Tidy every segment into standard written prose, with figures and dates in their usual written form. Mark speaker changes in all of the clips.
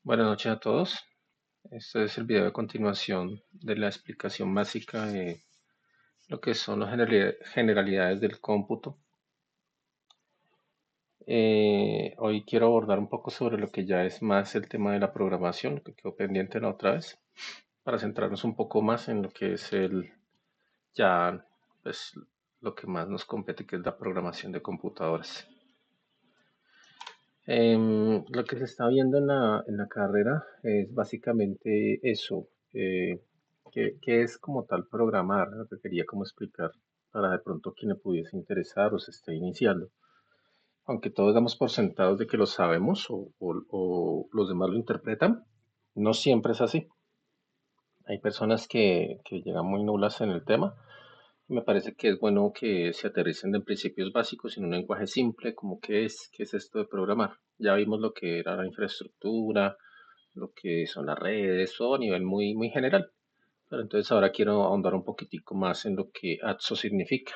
Speaker 1: Buenas noches a todos. Este es el video de continuación de la explicación básica de lo que son las generalidades del cómputo. Hoy quiero abordar un poco sobre lo que ya es más el tema de la programación, que quedó pendiente la otra vez, para centrarnos un poco más en lo que es ya, pues, lo que más nos compete, que es la programación de computadoras. Lo que se está viendo en la carrera es básicamente eso, que es como tal programar, lo que quería como explicar para de pronto quien le pudiese interesar o se esté iniciando. Aunque todos damos por sentados de que lo sabemos o los demás lo interpretan, no siempre es así. Hay personas que llegan muy nulas en el tema. Me parece que es bueno que se aterricen de principios básicos en un lenguaje simple, como qué es esto de programar. Ya vimos lo que era la infraestructura, lo que son las redes, todo a nivel muy general. Pero entonces ahora quiero ahondar un poquitico más en lo que ATSO significa.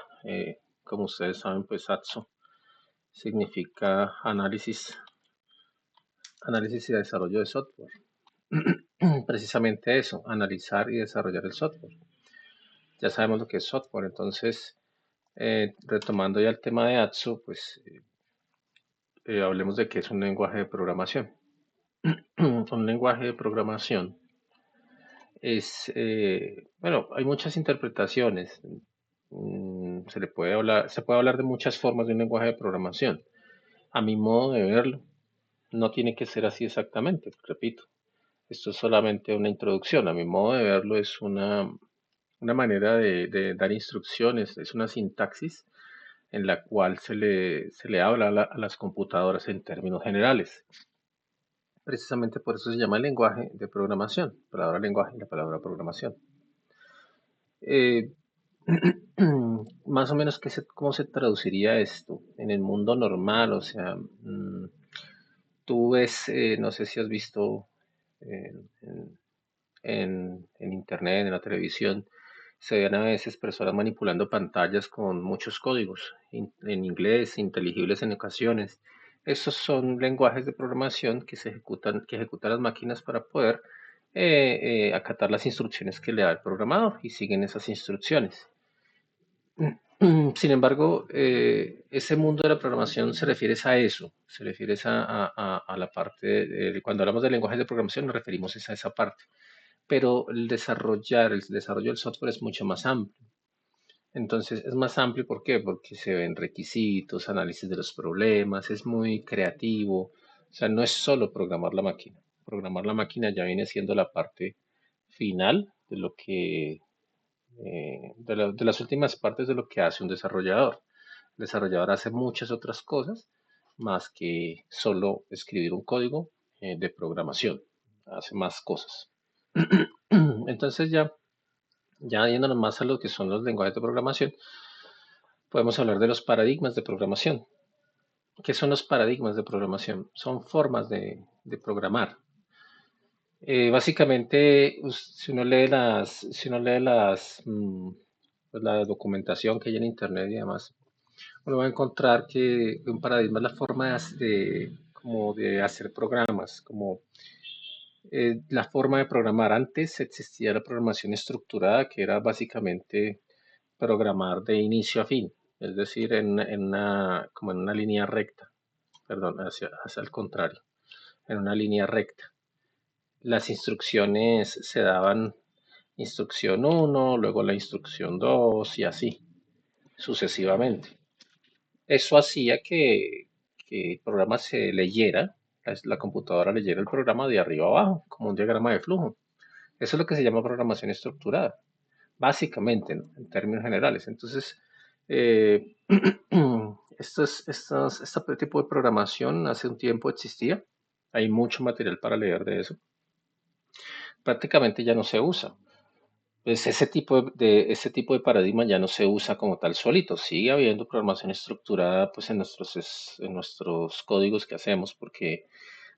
Speaker 1: Como ustedes saben, pues ATSO significa análisis y desarrollo de software. Precisamente eso, analizar y desarrollar el software. Ya sabemos lo que es software, entonces retomando ya el tema de ATSO, pues hablemos de qué es un lenguaje de programación. Un lenguaje de programación bueno, hay muchas interpretaciones. Se puede hablar de muchas formas de un lenguaje de programación. A mi modo de verlo, no tiene que ser así exactamente, repito. Esto es solamente una introducción. A mi modo de verlo es una manera de dar instrucciones, es una sintaxis en la cual se le habla a las computadoras en términos generales. Precisamente por eso se llama lenguaje de programación, palabra lenguaje y la palabra programación. Eh, Más o menos, ¿cómo se traduciría esto en el mundo normal? O sea, tú ves, no sé si has visto en, en- en internet, en la televisión, se ven a veces personas manipulando pantallas con muchos códigos en inglés, inteligibles en ocasiones. Esos son lenguajes de programación que ejecutan las máquinas para poder acatar las instrucciones que le da el programador y siguen esas instrucciones. Sin embargo, ese mundo de la programación se refiere a eso, se refiere a la parte, cuando hablamos de lenguajes de programación nos referimos a esa parte, pero el desarrollo del software es mucho más amplio. Entonces, es más amplio, ¿por qué? Porque se ven requisitos, análisis de los problemas, es muy creativo, o sea, no es solo programar la máquina. Programar la máquina ya viene siendo la parte final de lo que de las últimas partes de lo que hace un desarrollador. El desarrollador hace muchas otras cosas más que solo escribir un código de programación. Hace más cosas. Entonces ya yéndonos más a lo que son los lenguajes de programación, podemos hablar de los paradigmas de programación. ¿Qué son los paradigmas de programación? Son formas de programar. Básicamente, si uno lee pues la documentación que hay en Internet y demás, uno va a encontrar que un paradigma es la forma como de hacer programas, como la forma de programar. Antes existía la programación estructurada, que era básicamente programar de inicio a fin, es decir, como en una línea recta, perdón, hacia el contrario, en una línea recta. Las instrucciones se daban instrucción uno, luego la instrucción 2 y así sucesivamente. Eso hacía que el programa se leyera, la computadora leyera el programa de arriba a abajo, como un diagrama de flujo. Eso es lo que se llama programación estructurada, básicamente, ¿no? En términos generales. Entonces, eh, este tipo de programación hace un tiempo existía. Hay mucho material para leer de eso. Prácticamente ya no se usa. Pues ese tipo de paradigma ya no se usa como tal solito. Sigue habiendo programación estructurada pues en nuestros códigos que hacemos porque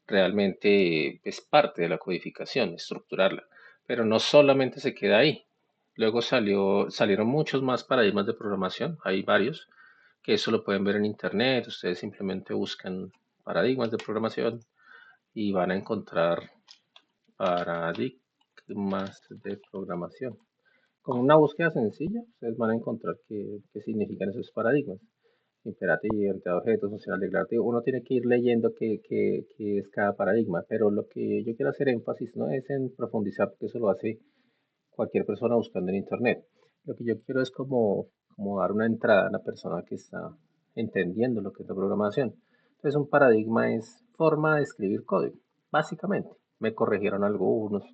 Speaker 1: realmente es parte de la codificación, estructurarla. Pero no solamente se queda ahí. Luego salieron muchos más paradigmas de programación. Hay varios que eso lo pueden ver en internet. Ustedes simplemente buscan paradigmas de programación y van a encontrar paradigmas de programación. Con una búsqueda sencilla, ustedes van a encontrar qué significan esos paradigmas. Imperativo, orientado a objetos, funcional, declarativo. Uno tiene que ir leyendo qué es cada paradigma, pero lo que yo quiero hacer énfasis no es en profundizar, porque eso lo hace cualquier persona buscando en Internet. Lo que yo quiero es como dar una entrada a la persona que está entendiendo lo que es la programación. Entonces, un paradigma es forma de escribir código, básicamente. Me corrigieron algunos.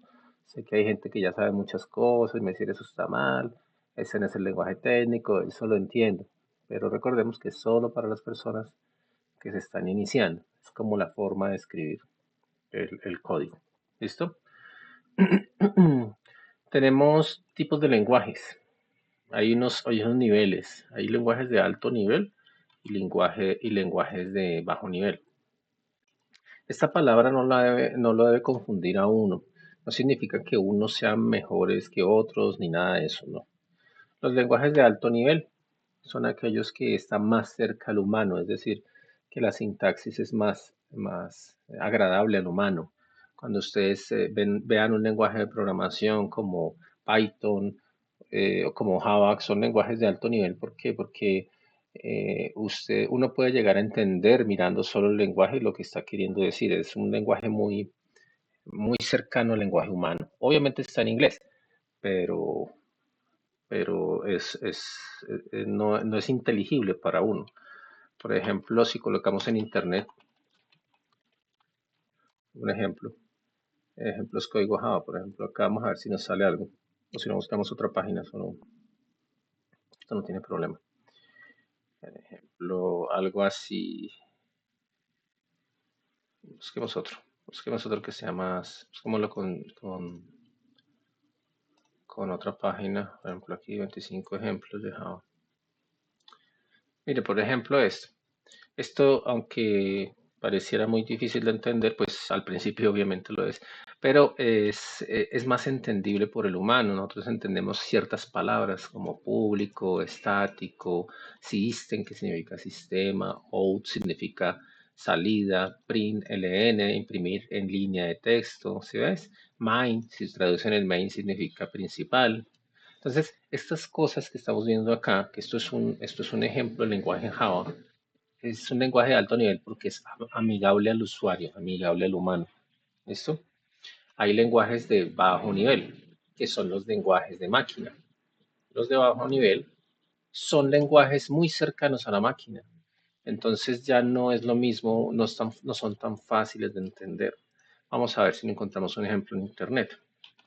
Speaker 1: Sé que hay gente que ya sabe muchas cosas y me dice eso está mal, ese no es el lenguaje técnico, eso lo entiendo. Pero recordemos que es solo para las personas que se están iniciando. Es como la forma de escribir el código. ¿Listo? Tenemos tipos de lenguajes. Hay unos niveles. Hay lenguajes de alto nivel y lenguajes de bajo nivel. Esta palabra no lo debe confundir a uno. No significa que unos sean mejores que otros ni nada de eso, no. Los lenguajes de alto nivel son aquellos que están más cerca al humano, es decir, que la sintaxis es más agradable al humano. Cuando ustedes vean un lenguaje de programación como Python o como Java, son lenguajes de alto nivel. ¿Por qué? Porque uno puede llegar a entender mirando solo el lenguaje lo que está queriendo decir. Es un lenguaje muy cercano al lenguaje humano. Obviamente está en inglés, pero, pero no es inteligible para uno. Por ejemplo, si colocamos en internet un ejemplo es código Java, por ejemplo, acá vamos a ver si nos sale algo, o si no buscamos otra página, esto no tiene problema. Por ejemplo, algo así, busquemos otro que sea más, busquémoslo con otra página, por ejemplo, aquí 25 ejemplos de Java. Mire, por ejemplo, esto, aunque pareciera muy difícil de entender, pues al principio obviamente lo es, pero es más entendible por el humano. Nosotros entendemos ciertas palabras como público, estático, system, que significa sistema, out significa salida, print, ln, imprimir en línea de texto, ¿sí ves? Main, si se traduce en el main, significa principal. Entonces, estas cosas que estamos viendo acá, que esto es un ejemplo de lenguaje en Java, es un lenguaje de alto nivel porque es amigable al usuario, amigable al humano. ¿Listo? Hay lenguajes de bajo nivel, que son los lenguajes de máquina. Los de bajo nivel son lenguajes muy cercanos a la máquina. Entonces ya no es lo mismo, no son tan fáciles de entender. Vamos a ver si encontramos un ejemplo en internet.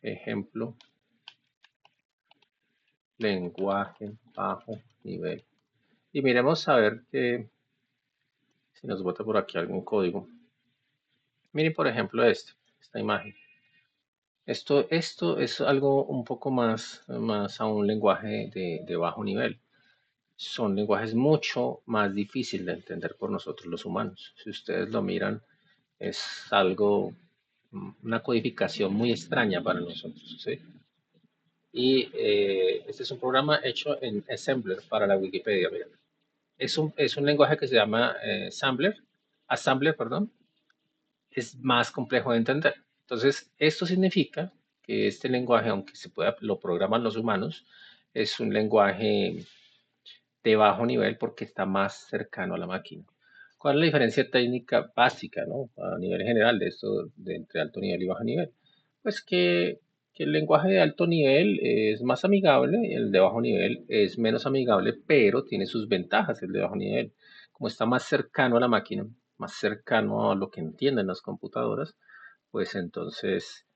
Speaker 1: Ejemplo, lenguaje bajo nivel. Y miremos a ver si nos bota por aquí algún código. Miren, por ejemplo, esta imagen. Esto es algo un poco más a un lenguaje de bajo nivel. Son lenguajes mucho más difíciles de entender por nosotros los humanos. Si ustedes lo miran, es algo, una codificación muy extraña para nosotros, ¿sí? Y este es un programa hecho en Assembler para la Wikipedia. Mira. Es un lenguaje que se llama Assembler, perdón, es más complejo de entender. Entonces, esto significa que este lenguaje, aunque lo programan los humanos, es un lenguaje de bajo nivel porque está más cercano a la máquina. ¿Cuál es la diferencia técnica básica, ¿no? A nivel general de esto de entre alto nivel y bajo nivel? Pues que el lenguaje de alto nivel es más amigable y el de bajo nivel es menos amigable, pero tiene sus ventajas el de bajo nivel. Como está más cercano a la máquina, más cercano a lo que entienden las computadoras, pues entonces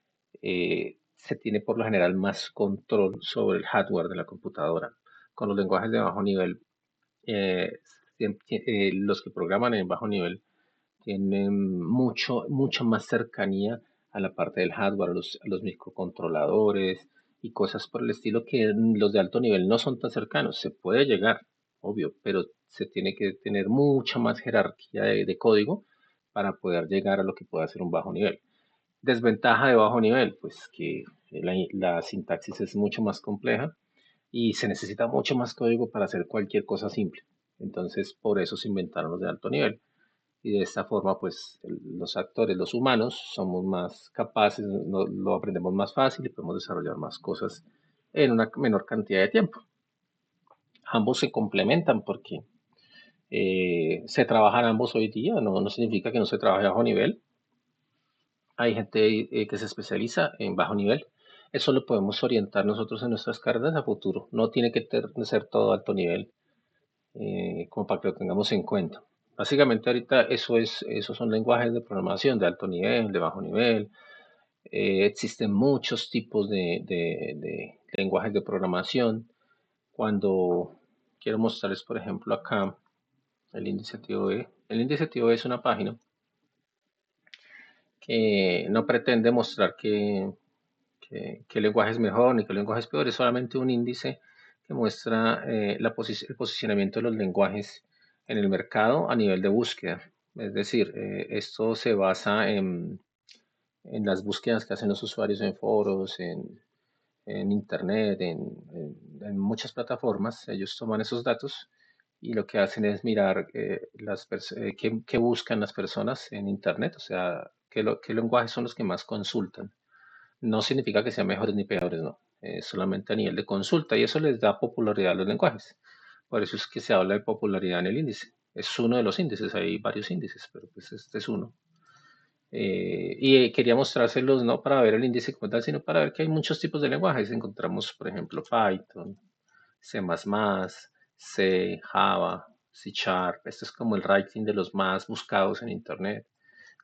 Speaker 1: se tiene por lo general más control sobre el hardware de la computadora. Con los lenguajes de bajo nivel, eh, los que programan en bajo nivel tienen mucho más cercanía a la parte del hardware, a los microcontroladores y cosas por el estilo que los de alto nivel no son tan cercanos. Se puede llegar, obvio, pero se tiene que tener mucha más jerarquía de código para poder llegar a lo que puede hacer un bajo nivel. Desventaja de bajo nivel, pues que la sintaxis es mucho más compleja y se necesita mucho más código para hacer cualquier cosa simple. Entonces, por eso se inventaron los de alto nivel. y de esta forma pues los actores, los humanos, somos más capaces, lo aprendemos más fácil y podemos desarrollar más cosas en una menor cantidad de tiempo. Ambos se complementan porque se trabajan ambos hoy día, no significa que no se trabaje a bajo nivel. Hay gente que se especializa en bajo nivel. Eso lo podemos orientar nosotros en nuestras carreras a futuro. No tiene que ser todo alto nivel, como para que lo tengamos en cuenta. Básicamente ahorita esos son lenguajes de programación de alto nivel, de bajo nivel. Existen muchos tipos de lenguajes de programación. Cuando quiero mostrarles, por ejemplo, acá el índice TOE. El índice TOE es una página que no pretende mostrar qué lenguaje es mejor ni qué lenguaje es peor, es solamente un índice que muestra el posicionamiento de los lenguajes en el mercado a nivel de búsqueda. Es decir, esto se basa en las búsquedas que hacen los usuarios en foros, en internet, en muchas plataformas. Ellos toman esos datos y lo que hacen es mirar qué buscan las personas en internet, o sea, qué lenguajes son los que más consultan. No significa que sean mejores ni peores, no. Solamente a nivel de consulta y eso les da popularidad a los lenguajes. Por eso es que se habla de popularidad en el índice. Es uno de los índices, hay varios índices, pero pues este es uno. Y quería mostrárselos no para ver el índice como tal, sino para ver que hay muchos tipos de lenguajes. Encontramos, por ejemplo, Python, C++, C, Java, C Sharp. Este es como el ranking de los más buscados en Internet.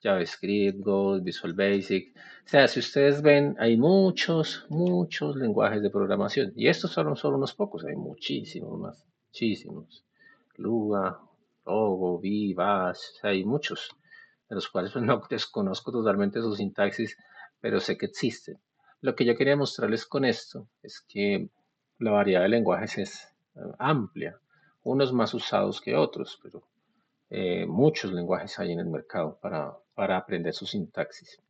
Speaker 1: JavaScript, Go, Visual Basic. O sea, si ustedes ven, hay muchos lenguajes de programación. Y estos son solo unos pocos, hay muchísimos más, muchísimos. Lua, Rogo, V, Bash, o sea, hay muchos, de los cuales pues, no desconozco totalmente su sintaxis, pero sé que existen. Lo que yo quería mostrarles con esto es que la variedad de lenguajes es amplia, unos más usados que otros, pero muchos lenguajes hay en el mercado para aprender su sintaxis.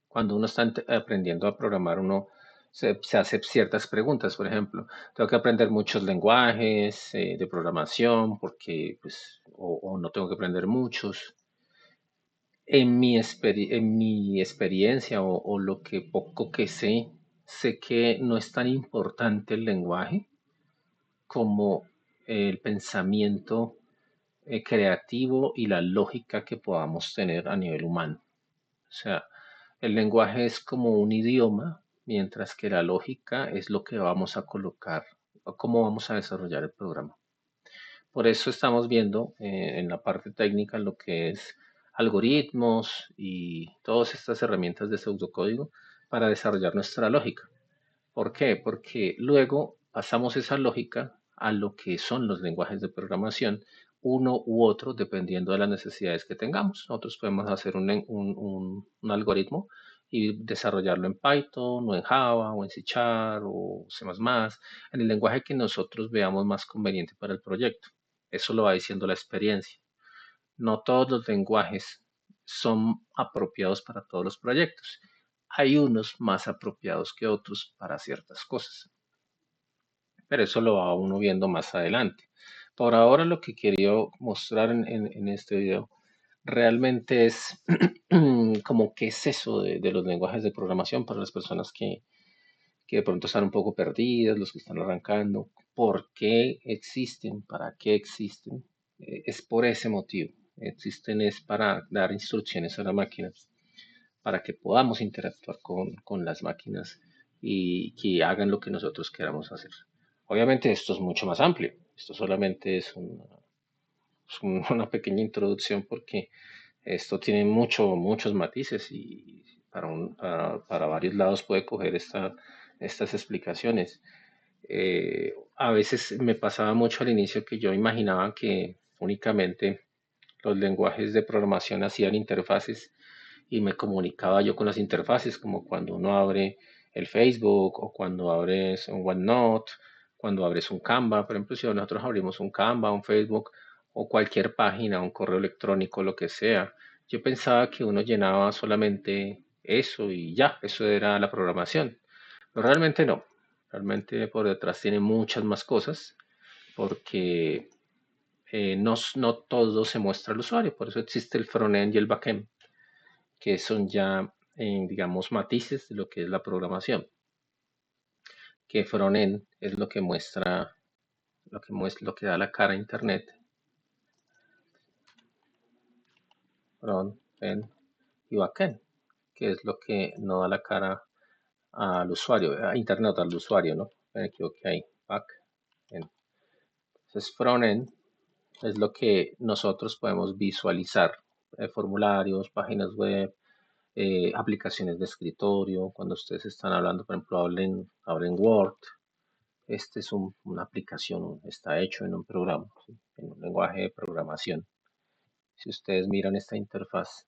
Speaker 1: Cuando uno está aprendiendo a programar, uno se hace ciertas preguntas. Por ejemplo, tengo que aprender muchos lenguajes de programación porque, pues, o no tengo que aprender muchos. En mi experiencia o lo que poco que sé que no es tan importante el lenguaje como el pensamiento creativo y la lógica que podamos tener a nivel humano. O sea, el lenguaje es como un idioma, mientras que la lógica es lo que vamos a colocar o cómo vamos a desarrollar el programa. Por eso estamos viendo en la parte técnica lo que es algoritmos y todas estas herramientas de pseudocódigo para desarrollar nuestra lógica. ¿Por qué? Porque luego pasamos esa lógica a lo que son los lenguajes de programación, uno u otro, dependiendo de las necesidades que tengamos. Nosotros podemos hacer un algoritmo y desarrollarlo en Python o en Java o en C Sharp o C++, en el lenguaje que nosotros veamos más conveniente para el proyecto. Eso lo va diciendo la experiencia. No todos los lenguajes son apropiados para todos los proyectos. Hay unos más apropiados que otros para ciertas cosas, pero eso lo va uno viendo más adelante. Por ahora lo que quería mostrar en este video realmente es como qué es eso de los lenguajes de programación para las personas que de pronto están un poco perdidas, los que están arrancando, por qué existen, para qué existen. Es por ese motivo. Existen es para dar instrucciones a la máquina, para que podamos interactuar con las máquinas y que hagan lo que nosotros queramos hacer. Obviamente esto es mucho más amplio. Esto solamente es una pequeña introducción porque esto tiene muchos matices y para varios lados puede coger estas explicaciones. A veces me pasaba mucho al inicio que yo imaginaba que únicamente los lenguajes de programación hacían interfaces y me comunicaba yo con las interfaces, como cuando uno abre el Facebook o cuando abres un OneNote, cuando abres un Canva. Por ejemplo, si nosotros abrimos un Canva, un Facebook o cualquier página, un correo electrónico, lo que sea, yo pensaba que uno llenaba solamente eso y ya, eso era la programación. Pero realmente no. Realmente por detrás tiene muchas más cosas porque no todo se muestra al usuario, por eso existe el frontend y el backend, que son ya, digamos, matices de lo que es la programación. Que frontend es lo que da la cara a Internet, frontend y backend, que es lo que no da la cara al usuario, a Internet, al usuario, ¿no? Me equivoqué ahí, backend. Entonces, frontend es lo que nosotros podemos visualizar, formularios, páginas web, aplicaciones de escritorio. Cuando ustedes están hablando, por ejemplo, abren Word. Este es una aplicación, está hecho en un programa, ¿sí? En un lenguaje de programación. Si ustedes miran esta interfaz,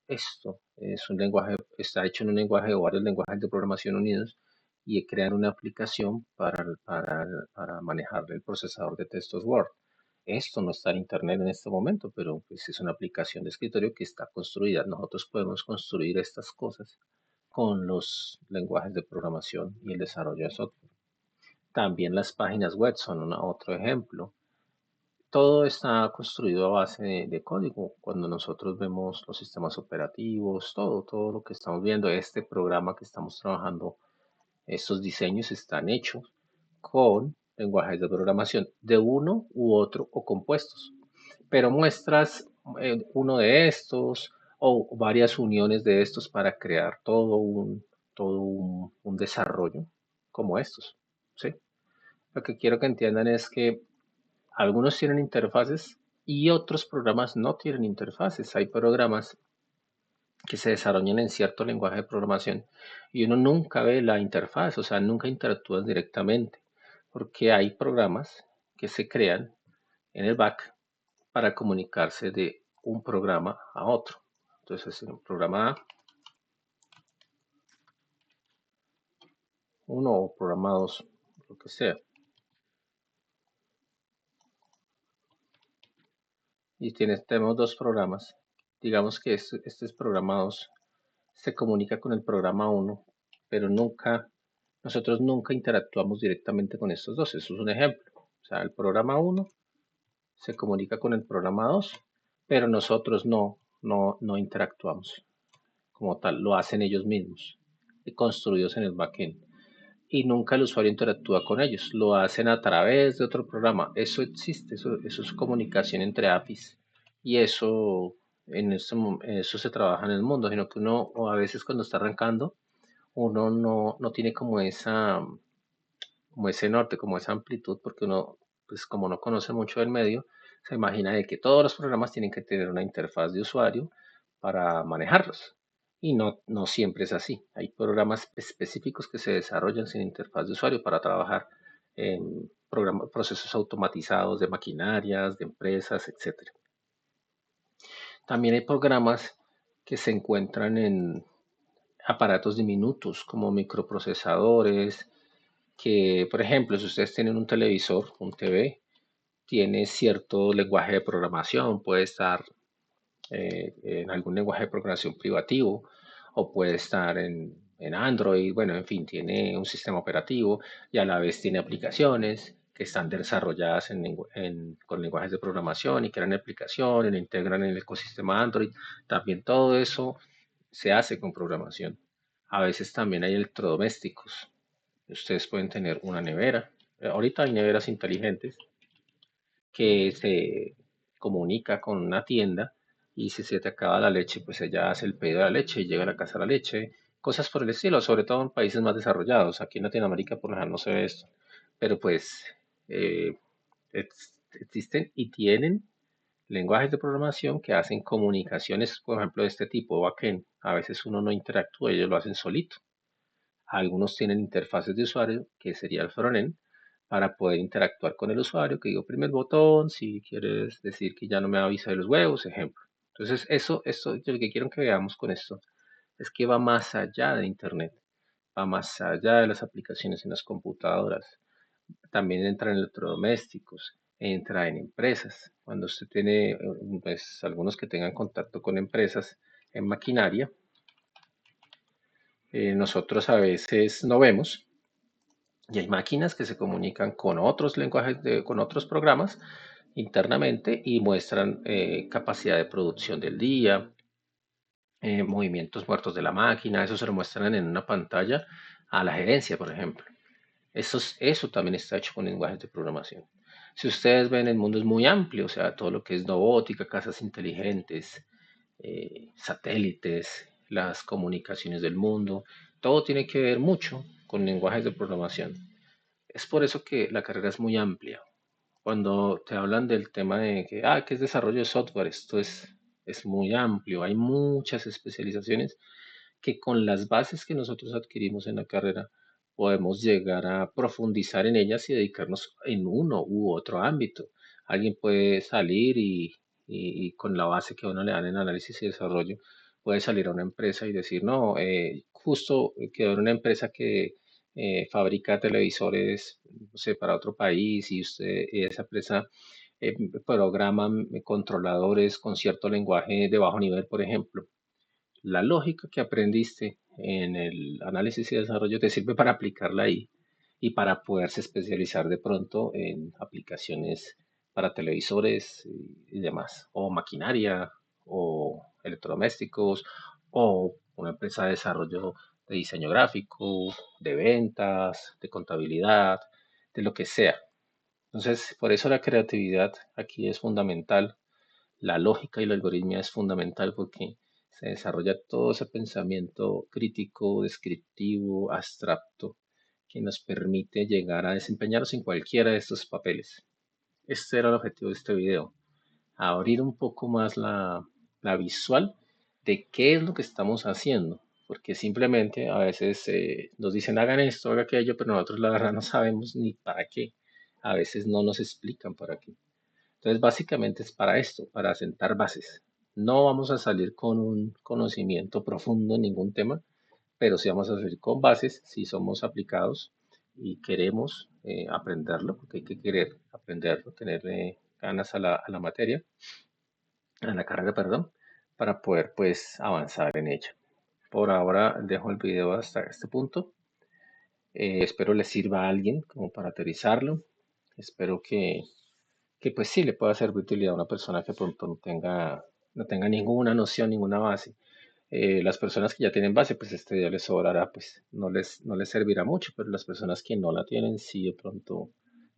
Speaker 1: esto es un lenguaje, está hecho en un lenguaje o varios lenguajes de programación unidos y crean una aplicación para manejar el procesador de textos Word. Esto no está en Internet en este momento, pero pues, es una aplicación de escritorio que está construida. Nosotros podemos construir estas cosas con los lenguajes de programación y el desarrollo de software. También las páginas web son otro ejemplo. Todo está construido a base de código. Cuando nosotros vemos los sistemas operativos, todo lo que estamos viendo, este programa que estamos trabajando, estos diseños están hechos con lenguajes de programación de uno u otro o compuestos. Pero muestras uno de estos o varias uniones de estos para crear todo un desarrollo como estos. ¿Sí? Lo que quiero que entiendan es que algunos tienen interfaces y otros programas no tienen interfaces. Hay programas que se desarrollan en cierto lenguaje de programación y uno nunca ve la interfaz, o sea, nunca interactúas directamente, porque hay programas que se crean en el back para comunicarse de un programa a otro. Entonces, en un programa A, uno o programa 2, lo que sea. Y tenemos dos programas. Digamos que este es programa 2 se comunica con el programa 1, pero nosotros nunca interactuamos directamente con estos dos. Eso es un ejemplo. O sea, el programa 1 se comunica con el programa 2, pero nosotros no interactuamos como tal. Lo hacen ellos mismos, construidos en el backend. Y nunca el usuario interactúa con ellos. Lo hacen a través de otro programa. Eso existe, eso es comunicación entre APIs. Y eso se trabaja en el mundo, sino que uno o a veces cuando está arrancando, uno no tiene como ese norte, como esa amplitud, porque uno, pues como no conoce mucho del medio, se imagina de que todos los programas tienen que tener una interfaz de usuario para manejarlos. Y no siempre es así. Hay programas específicos que se desarrollan sin interfaz de usuario para trabajar en procesos automatizados de maquinarias, de empresas, etcétera. También hay programas que se encuentran en aparatos diminutos como microprocesadores, que, por ejemplo, si ustedes tienen un televisor, un TV, tiene cierto lenguaje de programación, puede estar en algún lenguaje de programación privativo o puede estar en Android, bueno, en fin, tiene un sistema operativo y a la vez tiene aplicaciones que están desarrolladas con lenguajes de programación y crean aplicaciones, lo integran en el ecosistema Android. También todo eso se hace con programación. A veces también hay electrodomésticos. Ustedes pueden tener una nevera. Ahorita hay neveras inteligentes que se comunica con una tienda y si se te acaba la leche, pues ella hace el pedido de la leche y llega a la casa la leche. Cosas por el estilo, sobre todo en países más desarrollados. Aquí en Latinoamérica por lo general no se ve esto. Pero pues eh, existen y tienen lenguajes de programación que hacen comunicaciones, por ejemplo, de este tipo, backend. A veces uno no interactúa, ellos lo hacen solito. Algunos tienen interfaces de usuario, que sería el frontend, para poder interactuar con el usuario, que digo, primer botón, si quieres decir que ya no me avisa de los huevos, ejemplo. Entonces, esto, yo lo que quiero que veamos con esto es que va más allá de Internet, va más allá de las aplicaciones en las computadoras, también entra en electrodomésticos, entra en empresas. Cuando usted tiene, pues, algunos que tengan contacto con empresas en maquinaria, nosotros a veces no vemos y hay máquinas que se comunican con otros lenguajes, con otros programas internamente y muestran capacidad de producción del día, movimientos muertos de la máquina, eso se lo muestran en una pantalla a la gerencia, por ejemplo. Eso también está hecho con lenguajes de programación. Si ustedes ven, el mundo es muy amplio, o sea, todo lo que es robótica, casas inteligentes, satélites, las comunicaciones del mundo, todo tiene que ver mucho con lenguajes de programación. Es por eso que la carrera es muy amplia. Cuando te hablan del tema de que es desarrollo de software, es muy amplio, hay muchas especializaciones que con las bases que nosotros adquirimos en la carrera podemos llegar a profundizar en ellas y dedicarnos en uno u otro ámbito. Alguien puede salir y con la base que a uno le dan en análisis y desarrollo, puede salir a una empresa y decir, no, justo quedó en una empresa que fabrica televisores, no sé, para otro país y esa empresa eh, programa controladores con cierto lenguaje de bajo nivel, por ejemplo. La lógica que aprendiste en el análisis y desarrollo te sirve para aplicarla ahí y para poderse especializar de pronto en aplicaciones para televisores y demás, o maquinaria, o electrodomésticos, o una empresa de desarrollo de diseño gráfico, de ventas, de contabilidad, de lo que sea. Entonces, por eso la creatividad aquí es fundamental, la lógica y la algoritmia es fundamental porque se desarrolla todo ese pensamiento crítico, descriptivo, abstracto, que nos permite llegar a desempeñarnos en cualquiera de estos papeles. Este era el objetivo de este video, abrir un poco más la visual de qué es lo que estamos haciendo, porque simplemente a veces nos dicen hagan esto, hagan aquello, pero nosotros la verdad no sabemos ni para qué. A veces no nos explican para qué. Entonces, básicamente es para esto, para sentar bases. No vamos a salir con un conocimiento profundo en ningún tema, pero sí vamos a salir con bases si somos aplicados y queremos aprenderlo, porque hay que querer aprenderlo, tenerle ganas a la materia, a la carrera, perdón, para poder pues avanzar en ella. Por ahora dejo el video hasta este punto. Espero les sirva a alguien como para aterrizarlo. Espero que pues sí le pueda ser de utilidad a una persona que pronto no tenga ninguna noción, ninguna base. Las personas que ya tienen base, pues este ya les sobrará, pues no les servirá mucho, pero las personas que no la tienen, sí de pronto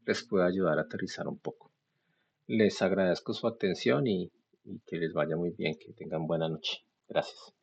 Speaker 1: les puede ayudar a aterrizar un poco. Les agradezco su atención y que les vaya muy bien, que tengan buena noche. Gracias.